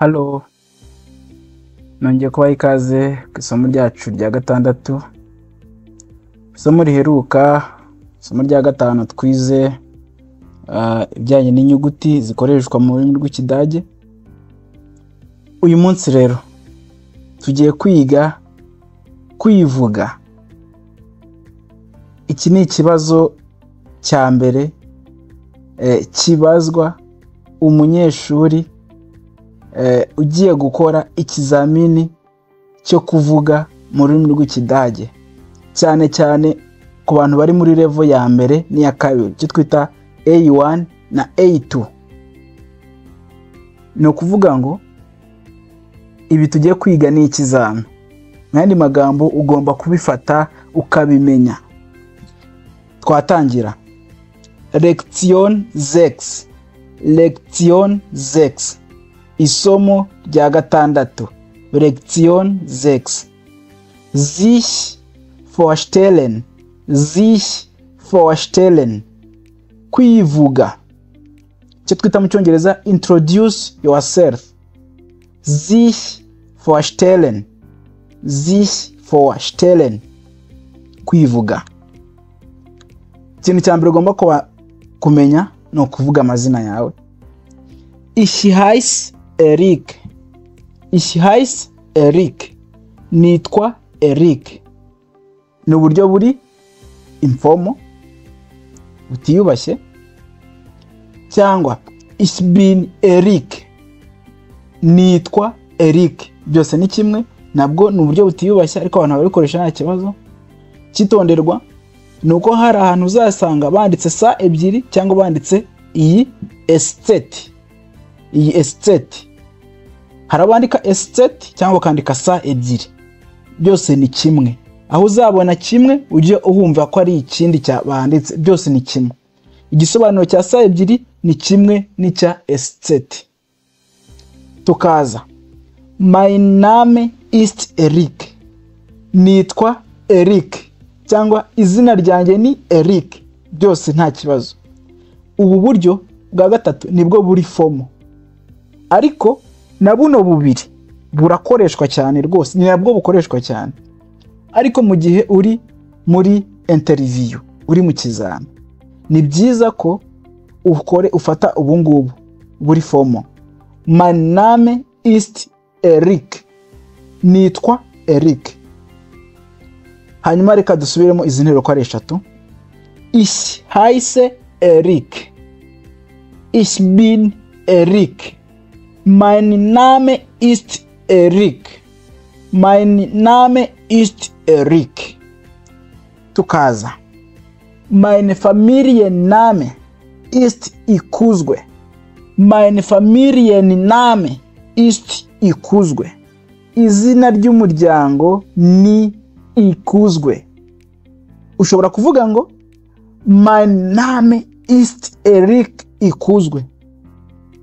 Halo, nongeye kubaha ikaze ku isomo ryacu rya gatandatu. Isomo riheruka, isomo rya gatanu twize ibijyanye n'inyuguti zikoreshwa mu rurimi rw'Ikidage. Uyu munsi rero tugiye kwiga kwivuga. Iki ni ikibazo cya mbere kibazwa umunyeshuri ugiye gukora ikizamini cyo kuvuga mu rurimi rw'Ikidage, cyane cyane ku bantu bari muri level ya mbere n'iya kabiri, cyo twita A1 na A2. ni ukuvuga ngo ibi tugiye kwiga ni ikizami. N'andi magambo ugomba kubifata ukabimenya. Twatangira. Lektion 6. Isomo rya gatandatu. Lektion 6. Sich vorstellen. Kwivuga. Cyo twita mu Cyongereza introduce yourself. Sich vorstellen. Kwivuga. Ikintu cya mbere ugomba kumenya ni ukuvuga amazina yawe. Ich heiße Eric. Nitwa Eric. Ni uburyo buri informal butiyubashye. Cyangwa ich bin Eric. Nitwa Eric. Byose ni kimwe, nabwo ni uburyo butiyubashye ariko abantu babikoresha nta kibazo. Kitonderwa ni uko hari ahantu uzasanga banditse sa ebyiri cyangwa banditse iyi estate. Hari abandika estate cyangwa kandika sa ebyiri. Byose ni kimwe. Aho uzabona kimwe ujye uhumva ko ari ikindi cya banditse. Byose ni kimwe. Igisobanuro cya sa ebyiri ni kimwe n'icya estate. Tukaza. Mein Name ist Eric. Nitwa Eric. Cyangwa izina ryanjye ni Eric. Byose nta kibazo. Ubu buryo bwa gatatu nibwo buri formal. Ariko na buno bubiri burakoreshwa cyane rwose. Ni nabwo bukoreshwa cyane. Ariko mu gihe uri muri interview, uri mu kizami, ni byiza ko ufata ubu ngubu buri formal. Mein Name ist Eric. Nitwa Eric. Hanyuma reka dusubiremo izi nteruro ko ari eshatu. Ich heiße Eric. Ich bin Eric. Mein Name ist Eric. Mein Name ist Eric. Tukaza. Mein Familienname ist Ikuzwe. Mein Familienname ist Ikuzwe. Izina ry'umuryango ni Ikuzwe. Ushobora kuvuga ngo mein Name ist Eric Ikuzwe.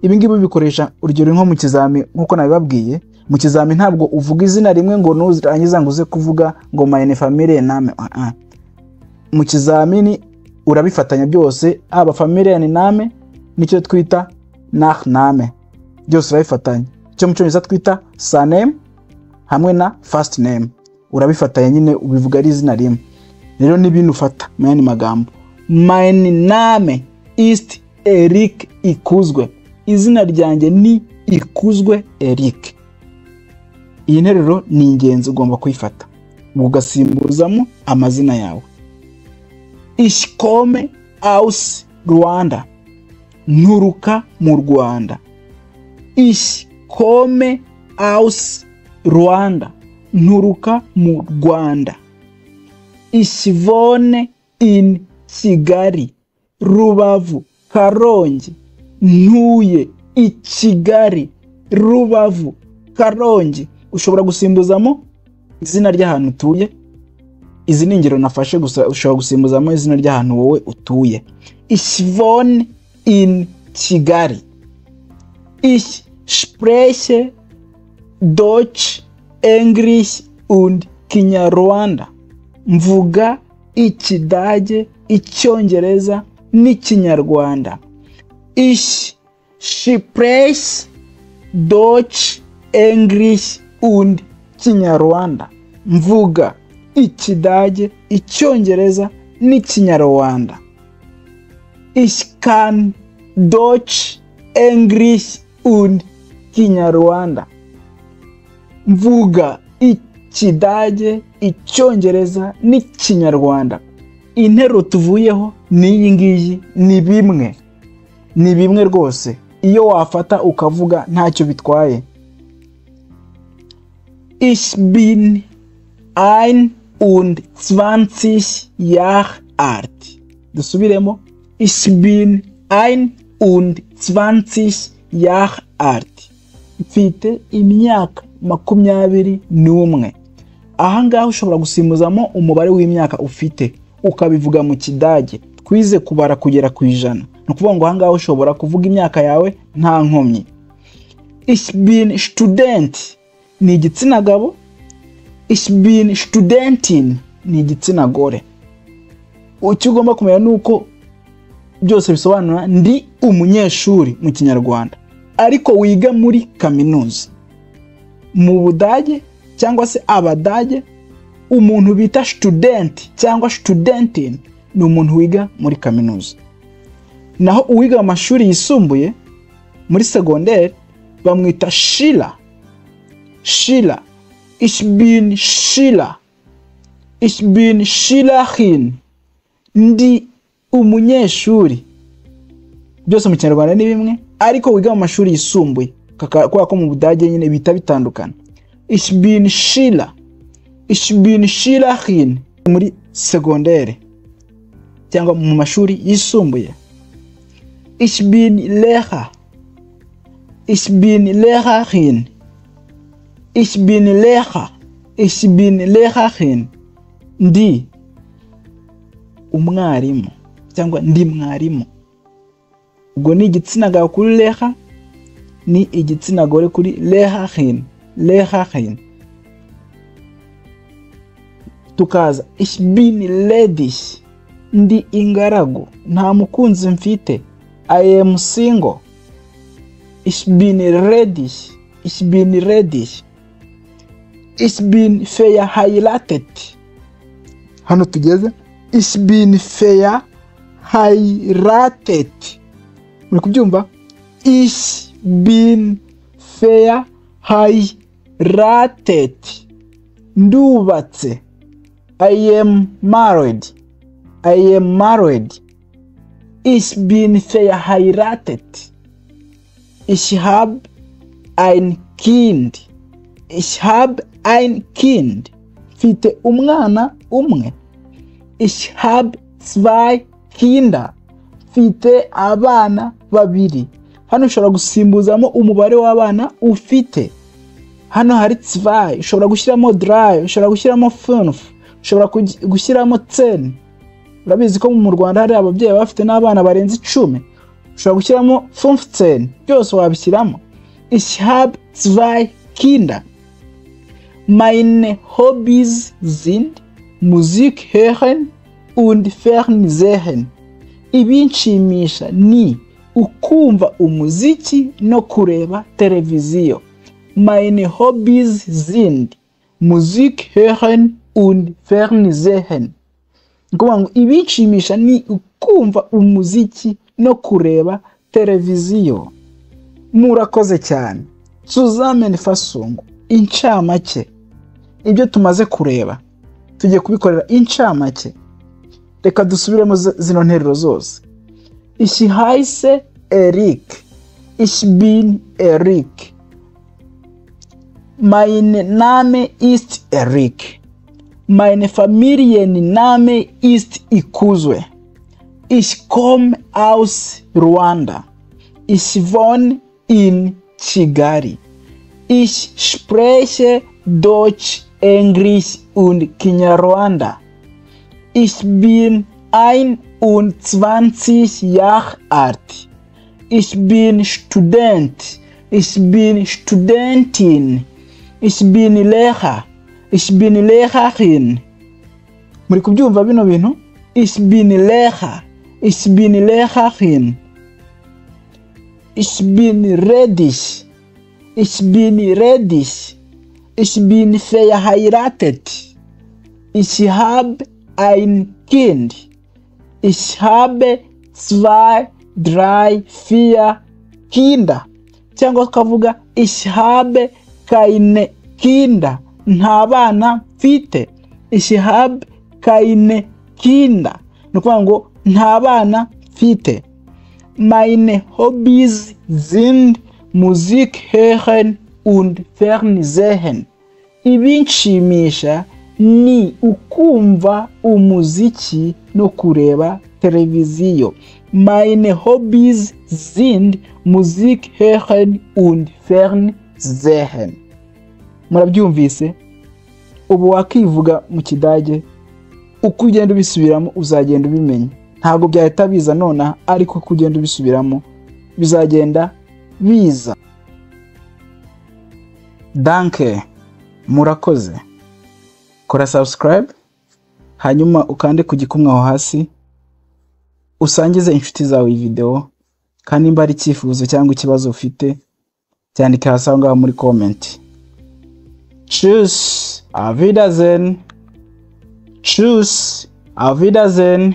Ibi ngibi bikoresha urugero nko mu kizami nkuko nabibabwiye. Mu kizami ntabwo uvuga izina rimwe ngo nurangiza ngo uze kuvuga ngo meine Familienname. Mu kizamini urabifatanya byose, aba Familienname nicyo twita Nachname. Byose urabifatanya. Cyo mu Cyongereza twita surname hamwe na first name. Urabifatanya nyine ubivuga ari izina rimwe. Rero n'ibintu ufata mu yandi magambo. Mein Name ist Eric Ikuzwe. Izina ryanjye ni Ikuzwe Eric. Iyi nteruro ni ingenzi ugomba kuyifata. Ugasimbuzamo amazina yawe. Ich komme aus Rwanda. Nturuka mu Rwanda. Ich komme aus Rwanda. Nturuka mu Rwanda. Ich wohne in Kigali, Rubavu, Karongi. Ntuye i Kigali, Rubavu, Karongi. Ushobora gusimbuzamo izina ry'ahantu utuye. Izi ni ingero nafashe gusa ushobora gusimbuzamo izina ry'ahantu wowe utuye. Ich wohne in Kigali. Ich spreche Deutsch, English und Kinyarwanda. Mvuga Ikidage, Icyongereza n'Ikinyarwanda. Ich spreche Deutsch, English und Kinyarwanda. Mvuga Ikidage, Icyongereza n'Ikinyarwanda. Ich kann Deutsch, English und Kinyarwanda. Mvuga Ikidage, Icyongereza n'Ikinyarwanda. Interuro tuvuyeho n'iyi ngiyi ni bimwe rwose. Iyo wafata ukavuga ntacyo bitwaye. Ich bin 21 Jahre alt. Dusubiremo. Ich bin 21 Jahre alt. Mfite imyaka 21. Aha ngaha ushobora gusimuzamo umubare w'imyaka ufite ukabivuga mu Kidage. Twize kubara kugera ku 100. Ni ukuvuga ngo aha ngaha ushobora kuvuga imyaka yawe nta nkomyi. Ich bin Student ni igitsina gabo. Ich bin Studentin ni igitsina gore. Icyo ugomba kumenya nuko byose bisobanura ndi umunyeshuri mu Kinyarwanda, ariko wiga muri kaminuza. Mu Budage cyangwa se Abadage, umuntu bita student cyangwa studentin ni umuntu wiga muri kaminuza. Naho uwiga amashuri yisumbuye muri secondaire bamwita Schüler. Schüler. Ich bin Schüler. Ich bin Schülerin. Ndi umunyeshuri. Byose mu Kinyarwanda ni bimwe, ariko wiga mu mashuri yisumbuye kwa ko mu Budage nyine bita bitandukana. Ich bin Schüler. Ich bin Schülerin muri secondaire cyangwa mu mashuri yisumbuye. Ich bin Lehrer. Ich bin Lehrerin. Ich bin Lehrer. Ich bin Lehrerin. Ndi umwarimu cyangwa ndi mwarimu. Ubwo ni igitsina gabo kuri Lehrer, ni igitsina gore kuri Lehrerin. Lehrerin. Tukaza ich bin ledig. Ndi ingaragu, nta mukunzi mfite. I am single. Ich bin ledig. Ich bin ledig. Ich bin verheiratet. Hano tugeze. Ich bin verheiratet. Muri kubyumva? Ich bin verheiratet. Ndubatse. I am married. I am married. Ich bin verheiratet. Ich habe ein Kind. Ich habe ein Kind. Mfite umwana umwe. Ich habe 2 Kinder. Mfite abana babiri. Hano ushobora gusimbuzamo umubare w'abana ufite. Hano hari 2, ushobora gushyiramo 3, ushobora gushyiramo 5, ushobora gushyiramo 10. Urabizi ko mu Rwanda hari ababyeyi bafite n'abana barenze 10. Ushobora gushyiramo 15. Byose wabishyiramo. Ich habe 2 Kinder. Meine Hobbys sind Musik hören und Fernsehen. Ibinshimisha ni ukumva umuziki no kureba televiziyo. Meine Hobbys sind Musik hören und Fernsehen. Ngo ibinshimisha ni ukumva umuziki no kureba televiziyo. Murakoze cyane. Zusammenfassung. Incamake. Ibyo tumaze kureba tugiye kubikorera incamake. Reka dusubiremo zino nteruro zose. Ich heiße Erik. Ich bin Erik. Mein Name ist Erik. Meine Familienname ist Ikuzwe. Ich komme aus Rwanda. Ich wohne in Kigali. Ich spreche Deutsch, Englisch und Kinyarwanda. Ich bin 21 Jahre alt. Ich bin Student. Ich bin Studentin. Ich bin Lehrer. Ich bin Lehrerin. Muri kubyumva bino bintu? Ich bin Lehrer. Ich bin Lehrerin. Ich bin ledig. Ich bin redlich. Ich bin verheiratet. Ich habe ein Kind. Ich habe 2, 3, 4 Kinder. Cyangwa tukavuga ich habe keine Kinder. Nta bana mfite. Ich habe keine Kinder. Nukuvuga ngo nta bana mfite. Meine Hobbys sind Musik hören und Fernsehen. Ibinshimisha ni ukumva umuziki no kureba televiziyo. Meine Hobbys sind Musik hören und Fernsehen. Murabyumvise? Ubu wakivuga mu Kidage, uko ugenda ubisubiramo uzagenda ubimenya. Ntabwo byahita biza nona, ariko kugenda ubisubiramo bizagenda biza. Danke, murakoze. Kora subscribe, hanyuma ukande ku gikumwe aho hasi, usangize inshuti zawe iyi video, kandi nimba ari icyifuzo cyangwa ikibazo ufite, cyandika hasi aho ngaho muri comment. Tschüss, auf Wiedersehen. Tschüss, auf Wiedersehen.